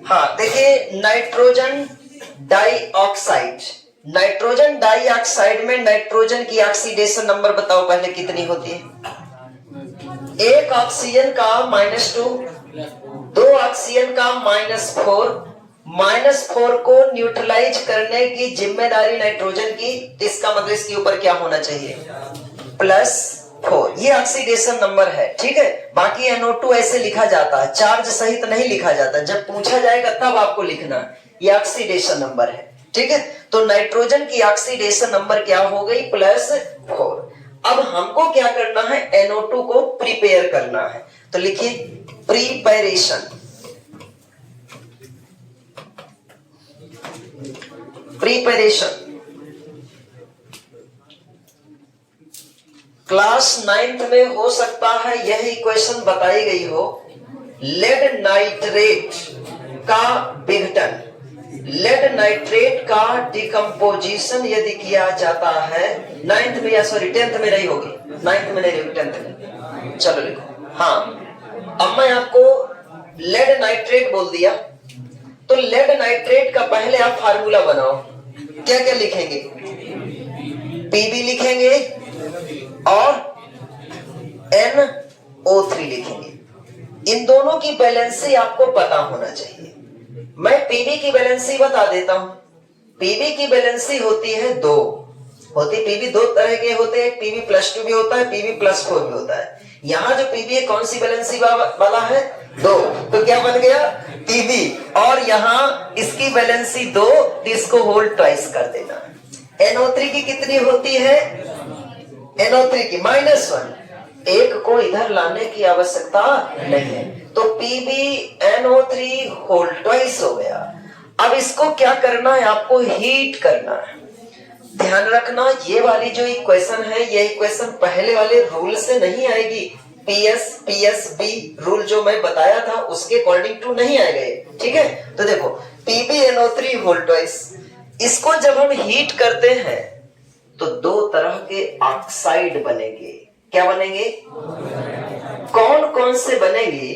हाँ देखिए, nitrogen dioxide, nitrogen dioxide में नाइट्रोजन की ऑक्सीडेशन नंबर बताओ पहले कितनी होती है? एक ऑक्सीजन का -2, दो ऑक्सीजन का -4, -4 को न्यूट्रलाइज करने की जिम्मेदारी नाइट्रोजन की, इसका मतलब इसके ऊपर क्या होना चाहिए? +4। ये ऑक्सीडेशन नंबर है, ठीक है। बाकी NO2 ऐसे लिखा जाता है, चार्ज सहित नहीं लिखा जाता, जब पूछा जाएगा तब आपको लिखना, ये ऑक्सीडेशन नंबर है, ठीक है। तो नाइट्रोजन की ऑक्सीडेशन नंबर क्या हो गई? +4। अब हमको क्या करना है? NO2 को प्रिपेयर करना है, तो लिखिए प्रिपरेशन। प्रिपरेशन क्लास 9th में हो सकता है यह इक्वेशन बताई गई हो, लेड नाइट्रेट का विघटन, लेड नाइट्रेट का डिकम्पोजिशन यदि किया जाता है 9th में, या सॉरी 10th में नहीं होगी, 9th में नहीं होगी, 10th में। चलो लिखो। हाँ, अब मैं आपको लेड नाइट्रेट बोल दिया, तो लेड नाइट्रेट का पहले आप फार्मूला बनाओ। क्या क्या लिखेंगे? Pb लिखेंगे और NO3 लिखेंगे। इन दोनों की बैलेंसी आपको पता होना चाहिए। मैं Pb की बैलेंसी बता देता हूं। Pb की बैलेंसी होती है 2 होती। Pb दो तरह के होते हैं, Pb+2 भी होता है, Pb+4 भी होता है। यहाँ जो Pb है कौन सी बैलेंसी वाला है? 2। तो क्या बन गया? Pb। और यहाँ इसकी बैलेंसी 2, तो इसको होल ट्वाइस कर देना। NO3 की कितनी होती है? NO3 की -1। एक को इधर लाने की आवश्यकता नहीं है, तो PbNO3 होल ट्वाइस हो गया। अब इसको क्या करना है? आपको हीट करना है। ध्यान रखना, ये वाली जो इक्वेशन है, ये इक्वेशन पहले वाले रूल से नहीं आएगी। PSB रूल जो मैं बताया था उसके अकॉर्डिंग टू नहीं आएगा, ठीक है। तो देखो PbNO3 होल ट्वाइस, इसको जब हम हीट करते हैं तो दो तरह के ऑक्साइड बनेंगे। क्या बनेंगे? कौन कौन से बनेंगे?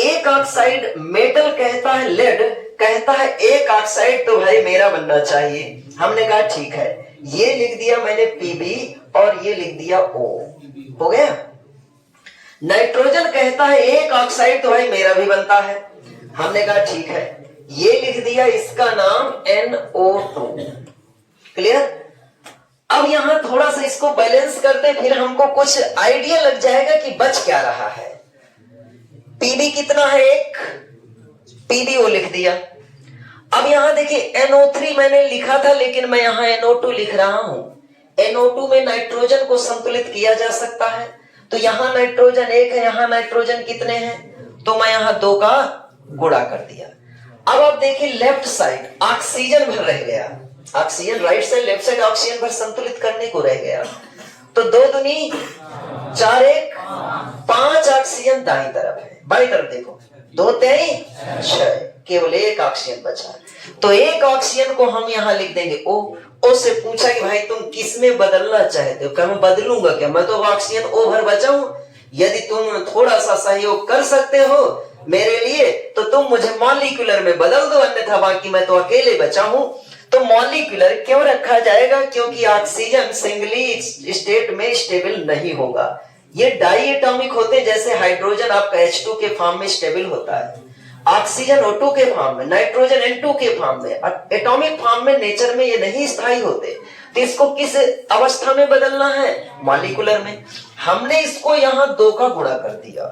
एक ऑक्साइड मेटल कहता है, लेड कहता है एक ऑक्साइड तो भाई मेरा बनना चाहिए। हमने कहा ठीक है, ये लिख दिया मैंने Pb और ये लिख दिया O, हो गया। नाइट्रोजन कहता है एक ऑक्साइड तो भाई मेरा भी बनता है। हमने कहा ठीक है, ये लिख दिया, इसका नाम NO2। क्लियर? अब यहां थोड़ा सा इसको बैलेंस करते, फिर हमको कुछ आइडिया लग जाएगा कि बच क्या रहा है। Pb कितना है? 1। PbO लिख दिया। अब यहां देखिए NO3 मैंने लिखा था, लेकिन मैं यहां NO2 लिख रहा हूं। NO2 में नाइट्रोजन को संतुलित किया जा सकता है, तो यहां नाइट्रोजन 1 है, यहां नाइट्रोजन कितने हैं? तो मैं यहां 2 का गुणा कर दिया। अब आप देखिए लेफ्ट साइड ऑक्सीजन भर रह गया, oxygen right side, left side oxygen भर संतुलित करने को रह गया। तो 2 दूनी 4, 1 5 ऑक्सीजन दाईं तरफ है। बाईं तरफ देखो, 2 3 6, केवल 1 ऑक्सीजन बचा। तो 1 ऑक्सीजन को हम यहां लिख देंगे O से पूछा कि भाई तुम किस में बदलना चाहते हो? क्या मैं बदलूंगा? क्या मैं तो ऑक्सीजन O भर बचाऊं। यदि तुम थोड़ा सा सहयोग कर सकते हो मेरे लिए तो तुम मुझे मॉलिक्यूलर में बदल दो, अन्यथा बाकी मैं तो अकेले बचा हूं। तो मॉलिक्यूलर क्यों रखा जाएगा? क्योंकि ऑक्सीजन सिंगली स्टेट में स्टेबल नहीं होगा, ये डाई एटॉमिक होते, जैसे हाइड्रोजन आपका H2 के फॉर्म में स्टेबल होता है, ऑक्सीजन O2 के फॉर्म में, नाइट्रोजन N2 के फॉर्म में, एटॉमिक फॉर्म में नेचर में ये नहीं स्थायी होते। तो इसको किस अवस्था में बदलना है? मॉलिक्यूलर में। हमने इसको यहाँ 2 का गुणा कर दिया।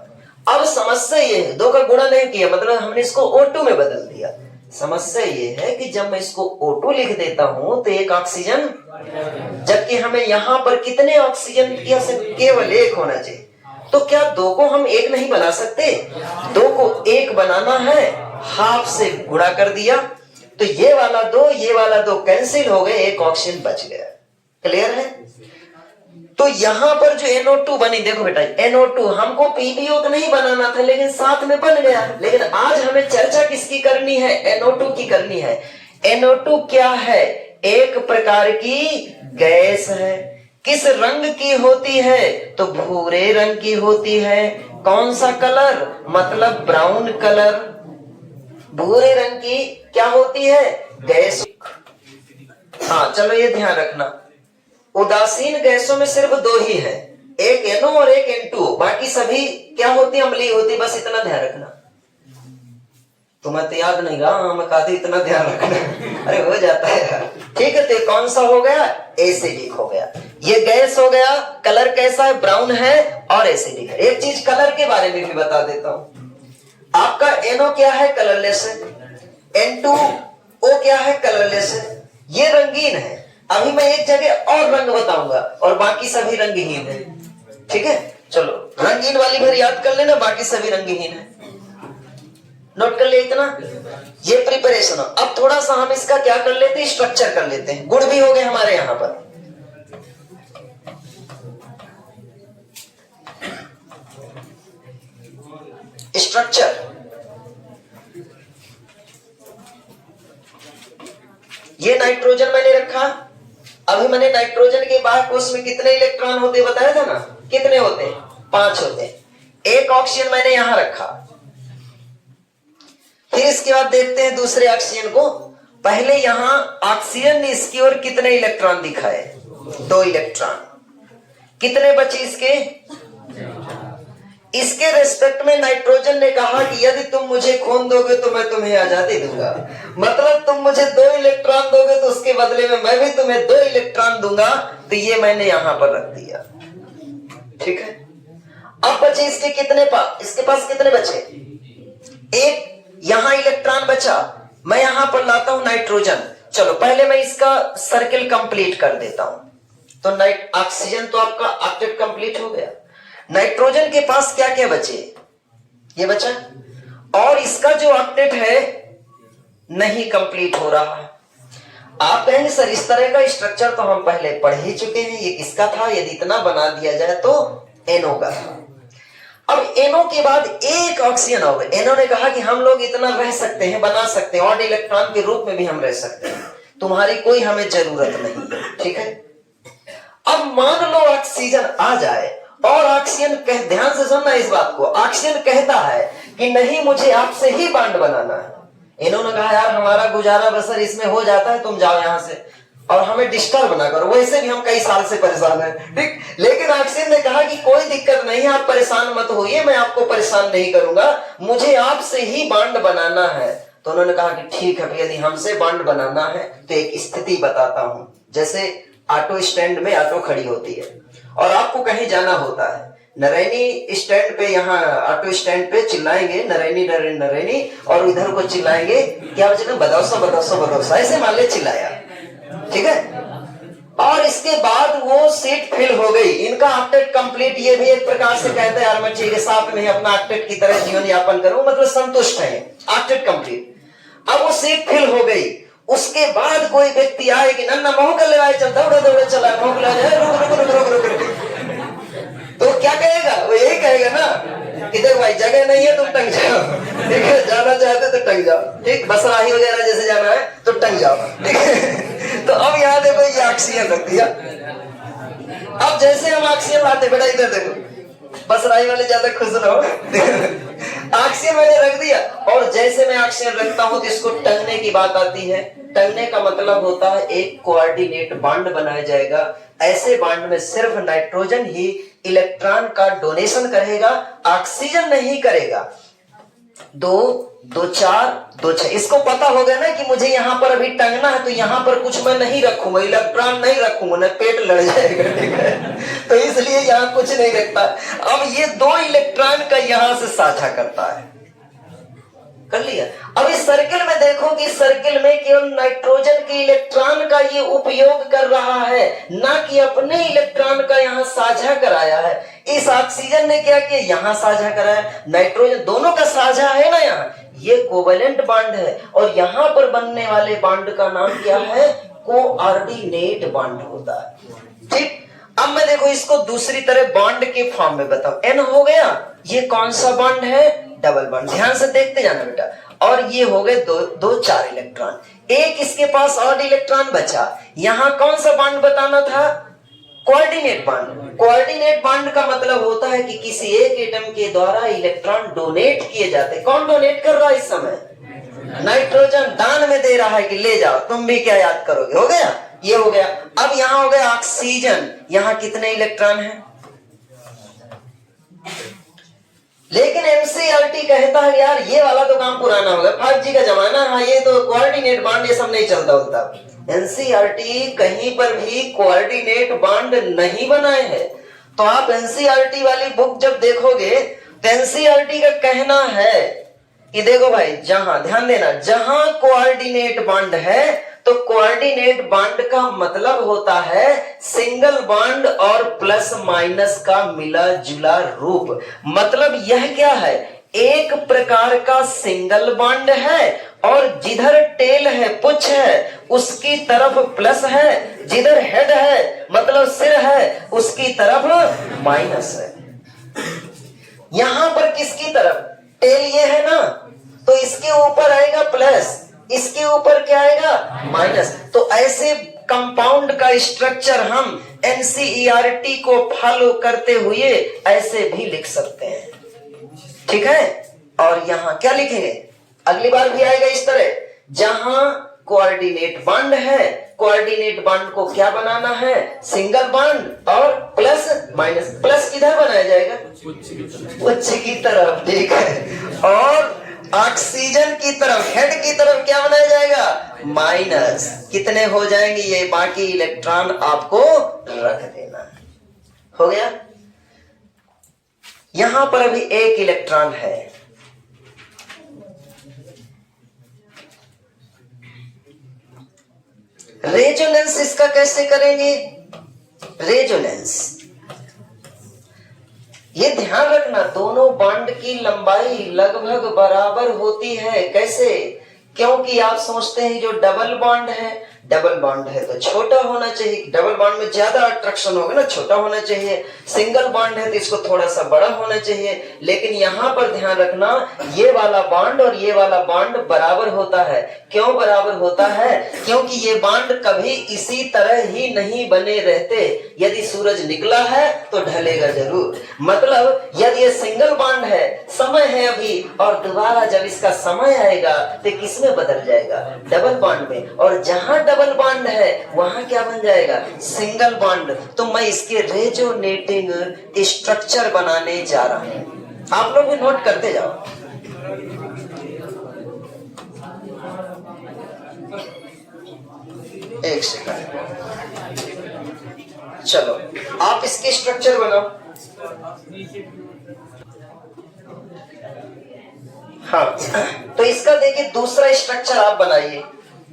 अब समस्या ये है, 2 का गुणा नहीं किया, मतलब हमने इसको O2 में बदल दिया। समस्या ये है कि जब मैं इसको O2 लिख देता हूं तो 1 ऑक्सीजन, जबकि हमें यहां पर कितने ऑक्सीजन की? केवल 1 होना चाहिए। तो क्या 2 को हम 1 नहीं बना सकते? 2 को 1 बनाना है, हाफ से गुणा कर दिया, तो ये वाला 2 ये वाला 2 कैंसिल हो गए, 1 ऑक्सीजन बच गया। क्लियर है? तो यहां पर जो NO2 बनी, देखो बेटा NO2 हमको PbO तो नहीं बनाना था, लेकिन साथ में बन गया। लेकिन आज हमें चर्चा किसकी करनी है? NO2 की करनी है। NO2 क्या है? एक प्रकार की गैस है। किस रंग की होती है? तो भूरे रंग की होती है। कौन सा कलर? मतलब ब्राउन कलर। भूरे रंग की क्या होती है? गैस। हाँ चलो ये ध्यान रखना, उदासीन गैसों में सिर्फ दो ही है, एक NO और एक N2, बाकी सभी क्या होती है? अम्लीय होती, बस इतना ध्यान रखना। तुम्हें तो याद नहीं रहा, मैं कहती इतना ध्यान रखना। अरे हो जाता है यार। ठीक है, तो कौन सा हो गया? एसिडिक हो गया। ये गैस हो गया, कलर कैसा है? ब्राउन है और एसिडिक है। एक चीज कलर के बारे में भी बता देता हूं, आपका NO क्या है? कलरलेस है। N2O क्या है? कलरलेस है। ये रंगीन है। अभी मैं एक जगह और रंग बताऊंगा और बाकी सभी रंगहीन है। ठीक है, चलो रंगीन वाली भर याद कर लेना, बाकी सभी रंगहीन है। नोट कर ले इतना, ये प्रिपरेशन हो। अब थोड़ा सा हम इसका क्या कर लेते हैं? स्ट्रक्चर कर लेते हैं। गुण भी हो गए हमारे यहां पर। स्ट्रक्चर, ये नाइट्रोजन मैंने रखा। अभी मैंने नाइट्रोजन के बाहर कोष में कितने इलेक्ट्रॉन होते बताया था ना? कितने होते? 5 होते। एक ऑक्सीजन मैंने यहां रखा। फिर इसके बाद देखते हैं दूसरे ऑक्सीजन को। पहले यहां ऑक्सीजन ने इसकी ओर कितने इलेक्ट्रॉन दिखाए? 2 इलेक्ट्रॉन। कितने बचे इसके? इसके रेस्पेक्ट में नाइट्रोजन ने कहा कि यदि तुम मुझे खून दोगे तो मैं तुम्हें आजादी दूंगा। मतलब तुम मुझे 2 इलेक्ट्रॉन दोगे तो उसके बदले में मैं भी तुम्हें 2 इलेक्ट्रॉन दूंगा। तो ये मैंने यहां पर रख दिया। ठीक है, अब बचे इसके कितने इसके पास कितने बचे? एक यहां इलेक्ट्रॉन बचा। मैं यहां पर लाता हूं नाइट्रोजन। चलो पहले मैं इसका सर्किल कंप्लीट कर देता हूं। तो ऑक्सीजन तो आपका ऑक्टेट कंप्लीट हो गया। नाइट्रोजन के पास क्या क्या बचे? ये बचा, और इसका जो ऑक्टेट है नहीं कंप्लीट हो रहा है। आप कहेंगे सर इस तरह का स्ट्रक्चर तो हम पहले पढ़ ही चुके हैं, ये किसका था? यदि इतना बना दिया जाए तो NO का था। अब NO के बाद एक ऑक्सीजन होगा। NO ने कहा कि हम लोग इतना रह सकते हैं, बना सकते हैं, और इलेक्ट्रॉन के रूप में भी हम रह सकते हैं, तुम्हारी कोई हमें जरूरत नहीं। ठीक है, अब मान लो ऑक्सीजन आ जाए और ऑक्सीजन ध्यान से सुनना इस बात को, ऑक्सीजन कहता है कि नहीं मुझे आपसे ही बॉन्ड बनाना है। इन्होंने कहा यार हमारा गुजारा बसर इसमें हो जाता है, तुम जाओ यहां से और हमें डिस्टर्ब ना करो, वैसे भी हम कई साल से परेशान हैं। ठीक, लेकिन ऑक्सीजन ने कहा कि कोई दिक्कत नहीं, आप परेशान मत होइए, मैं आपको परेशान नहीं करूंगा, मुझे आपसे ही बॉन्ड बनाना है। तो उन्होंने कहा कि ठीक है, यदि हमसे बॉन्ड बनाना है तो एक स्थिति बताता हूं। जैसे ऑटो स्टैंड में ऑटो खड़ी होती है और आपको कहीं जाना होता है, नरैनी स्टैंड पे, यहाँ ऑटो स्टैंड पे चिल्लाएंगे नरैनी नरैनी नरैनी, और इधर को चिल्लाएंगे क्या बचेगा? बदौसा बदौसा बदौसा, ऐसे मान ले चिल्लाया। ठीक है, और इसके बाद वो सीट फिल हो गई, इनका ऑक्टेट कंप्लीट। ये भी एक प्रकार से कहते हैं यार मैं ठीक है साथ में अपना ऑक्टेट की तरह जीवन यापन करूं, मतलब संतुष्ट है, ऑक्टेट कंप्लीट। अब वो सीट फिल हो गई, उसके बाद कोई व्यक्ति आए कि नन्ना मोह कर ले, चल दौड़े दौड़े चला, भूख लगा, रुक रुक रुक रुक रुक रुक, तो क्या कहेगा? वो यही कहेगा ना कि देख भाई जगह नहीं है तुम टंग जाओ। ठीक है, जाना चाहते तो टंग जाओ। ठीक, बसराही वगैरह जैसे जाना है तो टंग जाओ। ठीक है, तो अब यहाँ देखो ये ऑक्सीजन रख दिया। अब जैसे हम ऑक्सीजन लाते, बेटा इधर देखो, बसराही वाले ज्यादा खुश रहो। ऑक्सीजन मैंने रख दिया, और जैसे मैं ऑक्सीजन रखता हूं तो इसको टंगने की बात आती है। टंगने का मतलब होता है एक कोऑर्डिनेट बॉन्ड बनाया जाएगा। ऐसे बॉन्ड में सिर्फ नाइट्रोजन ही इलेक्ट्रॉन का डोनेशन करेगा, ऑक्सीजन नहीं करेगा। 2 2 4 2 6, इसको पता हो गया ना कि मुझे यहाँ पर अभी टंगना है, तो यहाँ पर कुछ मैं नहीं रखूंगा, इलेक्ट्रॉन नहीं रखूंगा, ना पेट लड़ जाएगा। ठीक है, तो इसलिए यहाँ कुछ नहीं रखता। अब ये 2 इलेक्ट्रॉन का यहाँ से साझा करता है, कर लिया। अब इस सर्किल में देखो कि सर्किल में केवल नाइट्रोजन के इलेक्ट्रॉन का ये उपयोग कर रहा है, ना कि अपने इलेक्ट्रॉन का यहाँ साझा कराया है। इस ऑक्सीजन ने क्या किया? यहाँ साझा कराया। नाइट्रोजन दोनों का साझा है ना, यहाँ ये कोवेलेंट बॉन्ड है, और यहाँ पर बनने वाले बॉन्ड का नाम क्या है? कोऑर्डिनेट बॉन्ड होता है। ठीक, अब मैं देखो इसको दूसरी तरह बॉन्ड के फॉर्म में बताओ। N हो गया, ये कौन सा बॉन्ड है? Double bond. ध्यान से देखते जाना बेटा। और ये हो गए 2 4 इलेक्ट्रॉन, एक इसके पास ऑड इलेक्ट्रॉन बचा। यहां कौन सा बॉन्ड बताना था? Coordinate bond. कोऑर्डिनेट बॉन्ड का मतलब होता है कि किसी एक एटम के द्वारा इलेक्ट्रॉन डोनेट किए जाते। कौन डोनेट कर रहा है इस समय? नाइट्रोजन दान में दे रहा है कि ले जाओ, तुम भी क्या याद करोगे। हो गया, ये हो गया। अब यहां हो गया ऑक्सीजन, यहां कितने इलेक्ट्रॉन हैं? लेकिन एनसीईआरटी कहता है यार ये वाला तो काम पुराना हो गया, 5G का जमाना है, ये तो कोऑर्डिनेट बॉन्ड ये सब नहीं चलता होता। एनसीईआरटी कहीं पर भी कोऑर्डिनेट बॉन्ड नहीं बनाए हैं। तो आप एनसीईआरटी वाली बुक जब देखोगे तो एनसीईआरटी का कहना है कि देखो भाई, जहां ध्यान देना, जहां कोऑर्डिनेट बॉन्ड है तो कोऑर्डिनेट बॉन्ड का मतलब होता है सिंगल बॉन्ड और प्लस माइनस का मिला जुला रूप। मतलब यह क्या है, एक प्रकार का सिंगल बॉन्ड है और जिधर टेल है, पुच्छ है, उसकी तरफ प्लस है, जिधर हेड है मतलब सिर है, उसकी तरफ माइनस है। यहां पर किसकी तरफ, टेल ये है ना, तो इसके ऊपर आएगा प्लस, इसके ऊपर क्या आएगा माइनस। तो ऐसे कंपाउंड का स्ट्रक्चर हम एनसीईआरटी को फॉलो करते हुए ऐसे भी लिख सकते हैं, ठीक है। और यहां क्या लिखेंगे, अगली बार भी आएगा इस तरह, जहां कोऑर्डिनेट बॉन्ड है, कोऑर्डिनेट बॉन्ड को क्या बनाना है, सिंगल बॉन्ड और प्लस माइनस। प्लस किधर बनाया जाएगा, उच्च की तरफ, ठीक है। और ऑक्सीजन की तरफ, हेड की तरफ क्या बनाया जाएगा, माइनस। कितने हो जाएंगे ये, बाकी इलेक्ट्रॉन आपको रख देना। हो गया। यहां पर अभी एक इलेक्ट्रॉन है, रेजोनेंस इसका कैसे करेंगे, रेजोनेंस ये ध्यान रखना, दोनों बॉन्ड की लंबाई लगभग बराबर होती है। कैसे, क्योंकि आप सोचते हैं जो डबल बॉन्ड है तो छोटा होना चाहिए, डबल बॉन्ड में ज्यादा अट्रैक्शन होगा ना, छोटा होना चाहिए। सिंगल बॉन्ड है तो इसको थोड़ा सा बड़ा होना चाहिए। लेकिन यहां पर ध्यान रखना, ये वाला बॉन्ड और ये वाला बॉन्ड बराबर होता है। क्यों बराबर होता है, क्योंकि ये बॉन्ड कभी इसी तरह ही नहीं बने रहते। यदि सूरज निकला है तो ढलेगा जरूर। मतलब यदि ये सिंगल बॉन्ड है, समय है अभी, और दोबारा जब इसका समय आएगा तो किसमें बदल जाएगा, डबल बॉन्ड में। और जहां डबल बॉन्ड है वहां क्या बन जाएगा, सिंगल बॉन्ड। तो मैं इसके रेजोनेटिंग स्ट्रक्चर बनाने जा रहा हूं, आप लोग भी नोट करते जाओ। एक सेकंड, चलो आप इसके स्ट्रक्चर बनाओ। हाँ, तो इसका देखिए दूसरा स्ट्रक्चर आप बनाइए,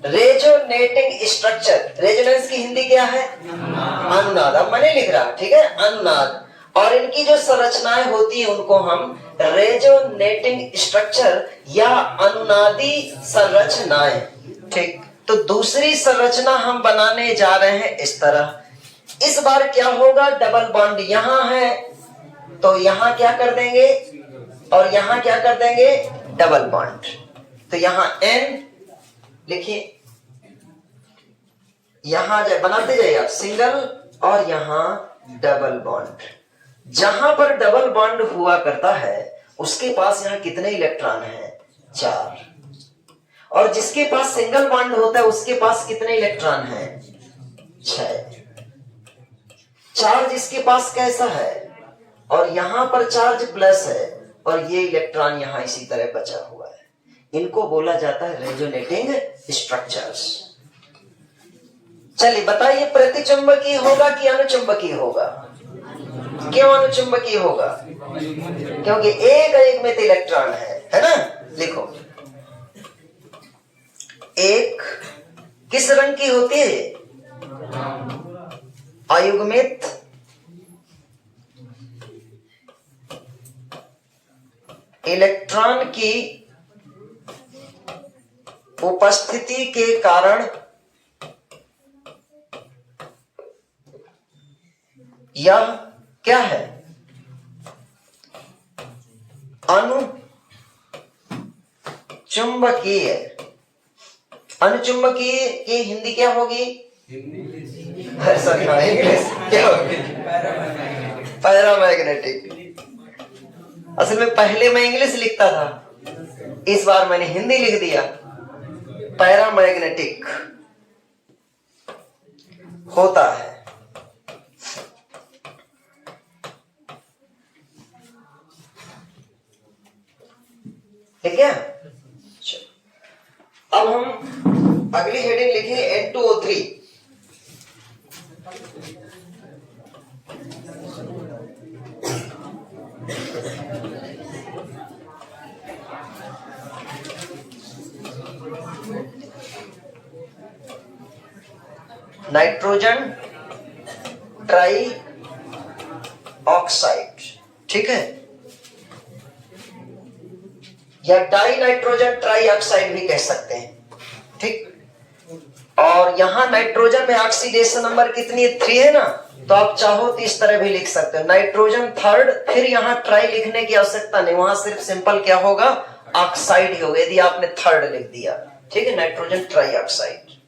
रेजोनेटिंग स्ट्रक्चर। रेजोनेंस की हिंदी क्या है, अनुनाद। अब मैंने लिख रहा, ठीक है, अनुनाद। और इनकी जो संरचनाएं होती है उनको हम रेजोनेटिंग स्ट्रक्चर या अनुनादी संरचनाएं, ठीक। तो दूसरी संरचना हम बनाने जा रहे हैं इस तरह। इस बार क्या होगा, डबल बॉन्ड यहां है तो यहां क्या कर देंगे और यहां क्या कर देंगे, डबल बॉन्ड। तो यहां N लिखिए, यहां बनाते जाइए आप सिंगल और यहां डबल बॉन्ड। जहां पर डबल बॉन्ड हुआ करता है उसके पास यहां कितने इलेक्ट्रॉन हैं, 4। और जिसके पास सिंगल बॉन्ड होता है उसके पास कितने इलेक्ट्रॉन हैं, 6। चार्ज इसके पास कैसा है, और यहां पर चार्ज प्लस है और ये इलेक्ट्रॉन यहां इसी तरह बचा हुआ है। इनको बोला जाता है रेजोनेटिंग स्ट्रक्चर्स। चलिए बताइए, प्रतिचुंबकीय होगा कि अनुचुंबकीय होगा, क्यों अनुचुंबकीय होगा, क्योंकि एक एक में तो इलेक्ट्रॉन है ना। लिखो, एक किस रंग की होती है, अयुग्मित इलेक्ट्रॉन की उपस्थिति के कारण यह क्या है, अनुचुंबकीय। अनुचुंबकीय की हिंदी क्या होगी, सॉरी इंग्लिश क्या होगी, पैरामैग्नेटिक। असल में पहले मैं इंग्लिश लिखता था, इस बार मैंने हिंदी लिख दिया। पैरामैग्नेटिक होता है। ठीक है, अब हम अगली हेडिंग लिखेंगे N2O3। नाइट्रोजन ट्राई ऑक्साइड, ठीक है, या डाई नाइट्रोजन ट्राई ऑक्साइड भी कह सकते हैं। ठीक, और यहां नाइट्रोजन में ऑक्सीडेशन नंबर कितनी है, 3 है ना, तो आप चाहो तो इस तरह भी लिख सकते हो, नाइट्रोजन थर्ड, फिर यहां ट्राई लिखने की आवश्यकता नहीं, वहां सिर्फ सिंपल क्या होगा, ऑक्साइड ही होगा यदि आपने थर्ड लिख दिया। ठीक है, नाइट्रोजन ट्राई ऑक्साइड।